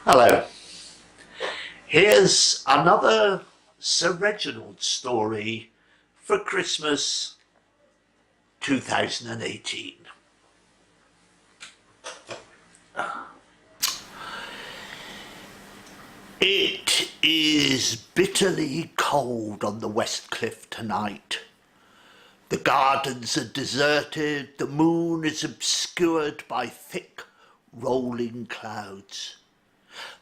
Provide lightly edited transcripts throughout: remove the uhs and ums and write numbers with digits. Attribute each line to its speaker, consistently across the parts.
Speaker 1: Hello. Here's another Sir Reginald story for Christmas 2018. It is bitterly cold on the West Cliff tonight. The gardens are deserted, the moon is obscured by thick, rolling clouds.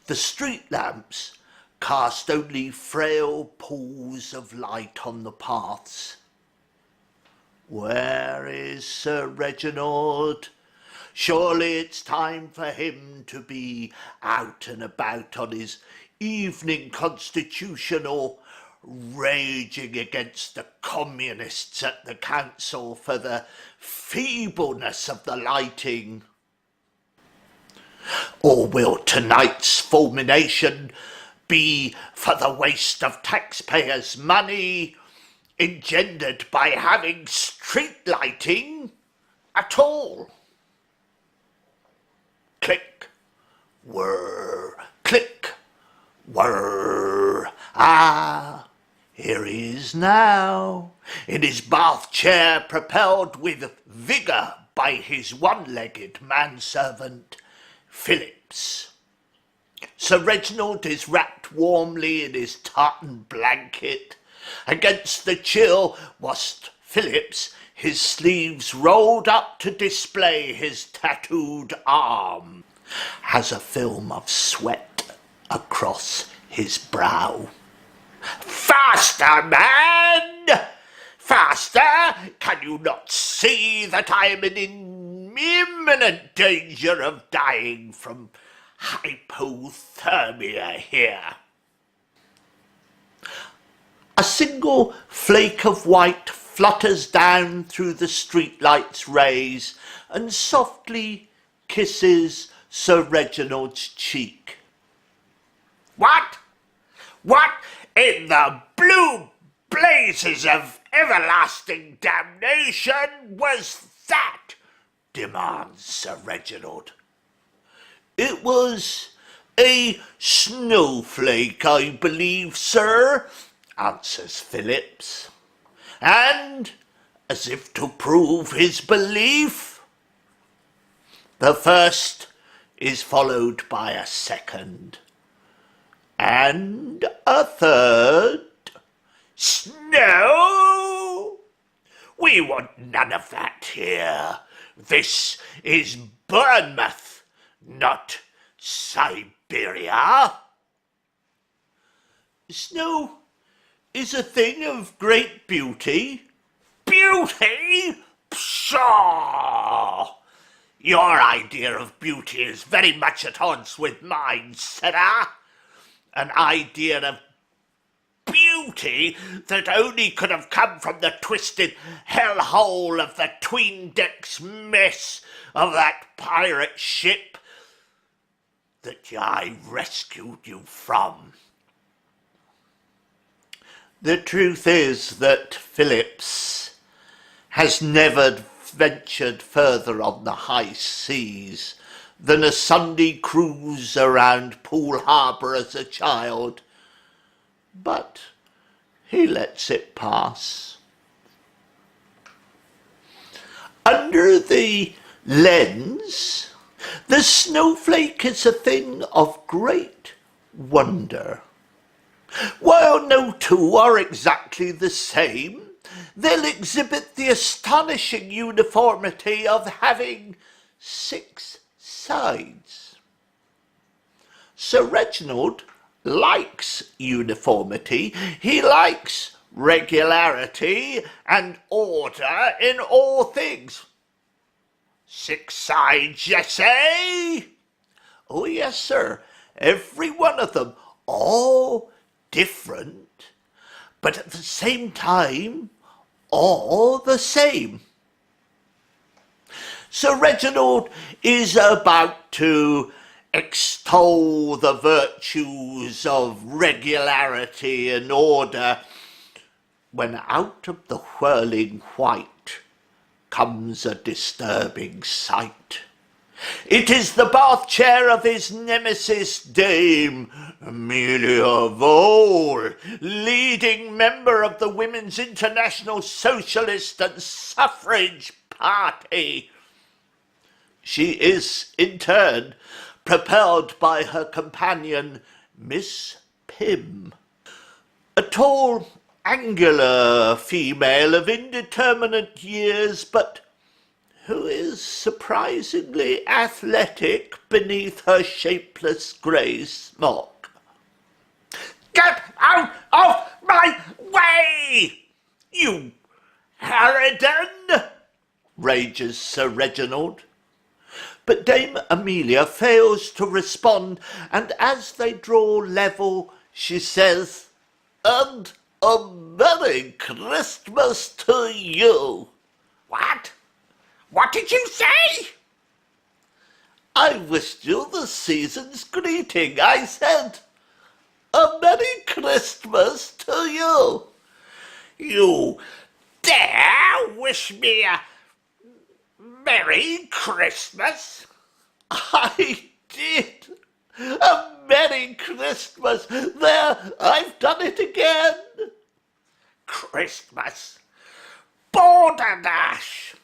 Speaker 1: The street lamps cast only frail pools of light on the paths. Where is Sir Reginald? Surely it's time for him to be out and about on his evening constitutional, raging against the communists at the council for the feebleness of the lighting. Or will tonight's fulmination be for the waste of taxpayers' money engendered by having street lighting at all? Click, whir, click, whir. Ah, here he is now, in his bath chair, propelled with vigour by his one-legged manservant, Phillips. Sir Reginald is wrapped warmly in his tartan blanket against the chill, whilst Phillips, his sleeves rolled up to display his tattooed arm, has a film of sweat across his brow. "Faster, man! Faster! Can you not see that I am in imminent danger of dying from hypothermia here?" A single flake of white flutters down through the streetlight's rays and softly kisses Sir Reginald's cheek. What? What in the blue blazes of everlasting damnation was that? Demands Sir Reginald. "It was a snowflake, I believe, sir," answers Phillips. And, as if to prove his belief, the first is followed by a second, and a third. "Snow? We want none of that here. This is Bournemouth, not Siberia." "Snow is a thing of great beauty." "Beauty? Pshaw! Your idea of beauty is very much at odds with mine, sir. An idea of beauty that only could have come from the twisted hellhole of the 'tween-decks mess of that pirate ship that I rescued you from." The truth is that Phillips has never ventured further on the high seas than a Sunday cruise around Poole Harbour as a child, but he lets it pass. Under the lens, the snowflake is a thing of great wonder. While no two are exactly the same, they'll exhibit the astonishing uniformity of having 6 sides. Sir Reginald likes uniformity. He likes regularity and order in all things. 6 sides, you say? Oh, yes, sir. Every one of them, all different, but at the same time, all the same. Sir Reginald is about to extol the virtues of regularity and order when out of the whirling white comes a disturbing sight. It is the bath chair of his nemesis, Dame Amelia Vole, leading member of the Women's International Socialist and Suffrage Party. She is, in turn, propelled by her companion, Miss Pym, a tall, angular female of indeterminate years, but who is surprisingly athletic beneath her shapeless grey smock. "Get out of my way, you harridan!" rages Sir Reginald. But Dame Amelia fails to respond, and as they draw level, she says, "And a Merry Christmas to you."
Speaker 2: What? What did you say?
Speaker 1: "I wished you the season's greeting. I said, a Merry Christmas to you."
Speaker 2: You dare wish me a Merry Christmas?
Speaker 1: "I did. A Merry Christmas. There, I've done it again."
Speaker 2: Christmas? Balderdash!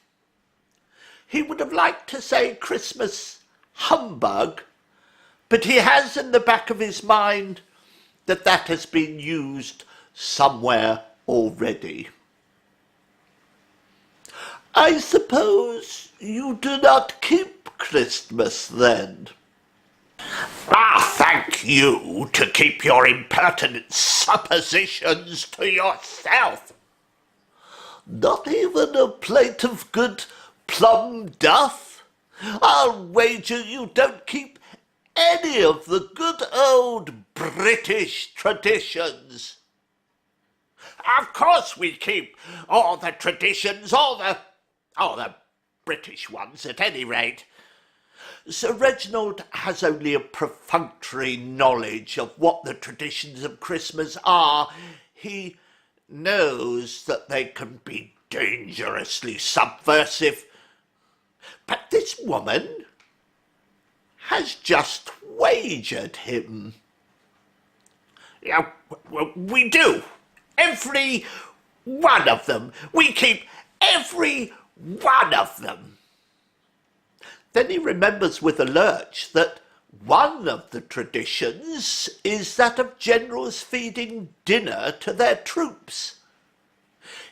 Speaker 1: He would have liked to say Christmas humbug, but he has in the back of his mind that that has been used somewhere already. "I suppose you do not keep Christmas, then?"
Speaker 2: Thank you to keep your impertinent suppositions to yourself."
Speaker 1: "Not even a plate of good plum duff? I'll wager you don't keep any of the good old British traditions."
Speaker 2: Of course we keep all the traditions, all the British ones at any rate.
Speaker 1: Sir Reginald has only a perfunctory knowledge of what the traditions of Christmas are. He knows that they can be dangerously subversive. But this woman has just wagered him.
Speaker 2: Yeah, we do. Every one of them. We keep every one of them.
Speaker 1: Then he remembers with a lurch that one of the traditions is that of generals feeding dinner to their troops.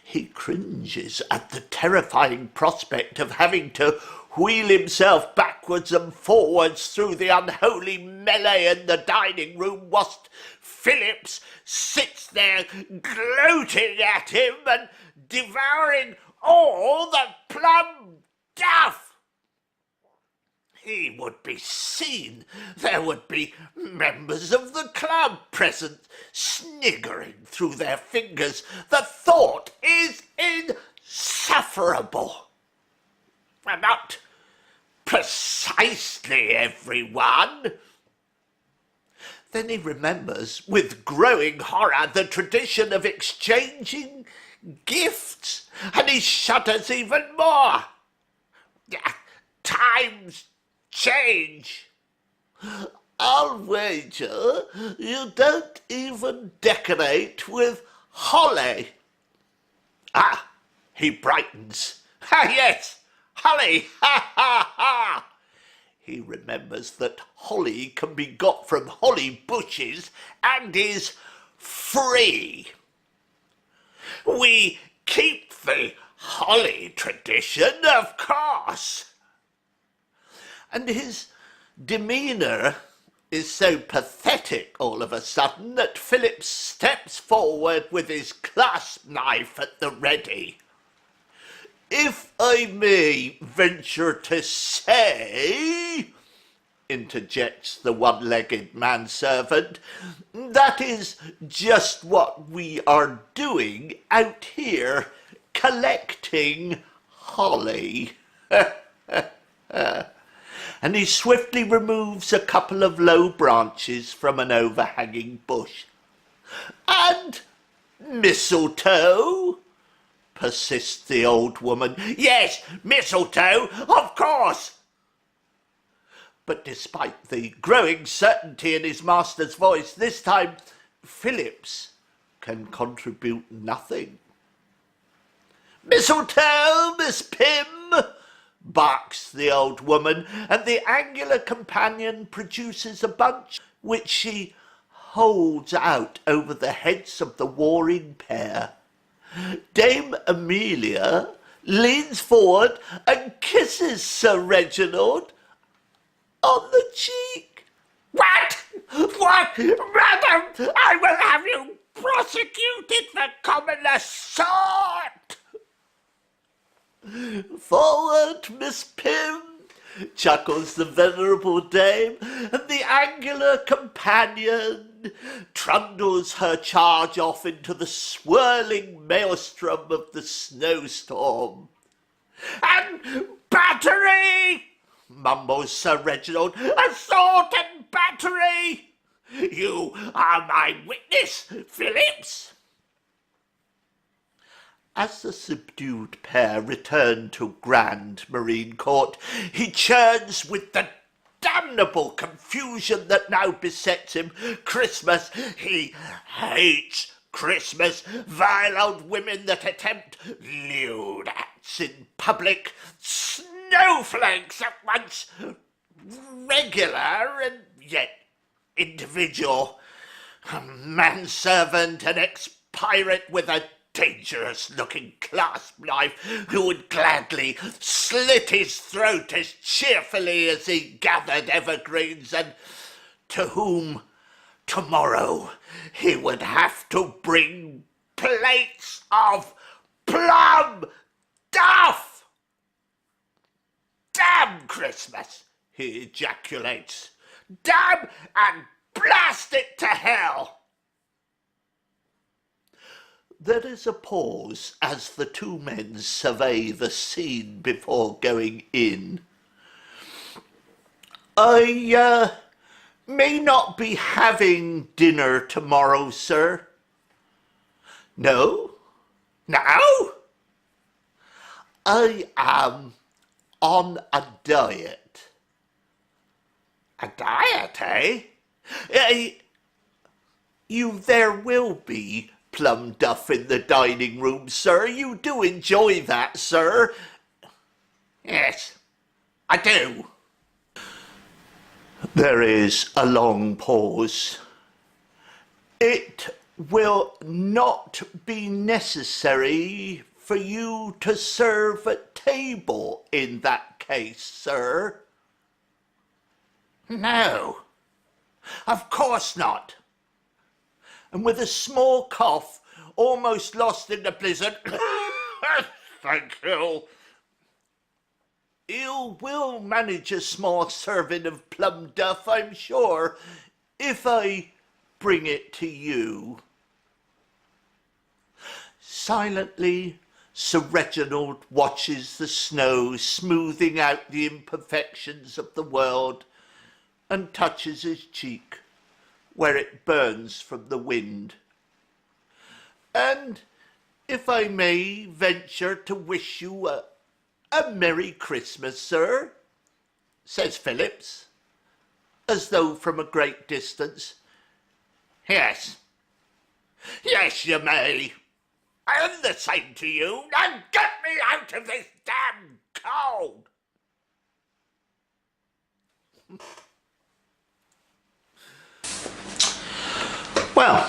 Speaker 1: He cringes at the terrifying prospect of having to wheel himself backwards and forwards through the unholy melee in the dining room whilst Phillips sits there gloating at him and devouring all the plum duff. He would be seen. There would be members of the club present, sniggering through their fingers. The thought is insufferable. Not precisely everyone. Then he remembers with growing horror the tradition of exchanging gifts, and he shudders even more. Times change. I'll wager you don't even decorate with holly. He brightens. Yes, holly, ha ha ha. He remembers that holly can be got from holly bushes and is free. We keep the holly tradition, of course. And his demeanour is so pathetic all of a sudden that Philip steps forward with his clasp knife at the ready. "If I may venture to say," interjects the one-legged manservant, "that is just what we are doing out here, collecting holly." And he swiftly removes a couple of low branches from an overhanging bush. "And mistletoe?" persists the old woman. "Yes, mistletoe, of course." But despite the growing certainty in his master's voice, this time Phillips can contribute nothing. "Mistletoe, Miss Pym!" barks the old woman, and the angular companion produces a bunch which she holds out over the heads of the warring pair. Dame Amelia leans forward and kisses Sir Reginald on the cheek.
Speaker 2: What? What? Madam, I will have you prosecuted for common assault!
Speaker 1: "Forward, Miss Pym!" chuckles the venerable dame, and the angular companion trundles her charge off into the swirling maelstrom of the snowstorm.
Speaker 2: And battery!
Speaker 1: Mumbles Sir Reginald.
Speaker 2: Assault and battery! You are my witness, Phillips.
Speaker 1: As the subdued pair return to Grand Marine Court, he churns with the damnable confusion that now besets him. Christmas, he hates Christmas. Vile old women that attempt lewd acts in public. Snowflakes at once regular and yet individual. A manservant, an ex-pirate with a dangerous-looking clasp knife who would gladly slit his throat as cheerfully as he gathered evergreens, and to whom tomorrow he would have to bring plates of plum duff. "Damn Christmas!" he ejaculates. "Damn and blast it to hell!" There is a pause as the two men survey the scene before going in. "I may not be having dinner tomorrow, sir." "No? No?" "I am on a diet."
Speaker 2: A diet, eh?
Speaker 1: There will be plum duff in the dining room, sir. You do enjoy that, sir?
Speaker 2: Yes, I do.
Speaker 1: There is a long pause. "It will not be necessary for you to serve at table in that case, sir."
Speaker 2: No, of course not.
Speaker 1: And with a small cough, almost lost in the blizzard,
Speaker 2: Thank you.
Speaker 1: "You will manage a small serving of plum duff, I'm sure, if I bring it to you." Silently, Sir Reginald watches the snow smoothing out the imperfections of the world and touches his cheek where it burns from the wind. "And if I may venture to wish you a Merry Christmas, sir," says Phillips, as though from a great distance.
Speaker 2: Yes. Yes, you may. And the same to you. Now get me out of this damn cold.
Speaker 1: Well,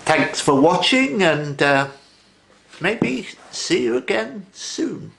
Speaker 1: thanks for watching, and maybe see you again soon.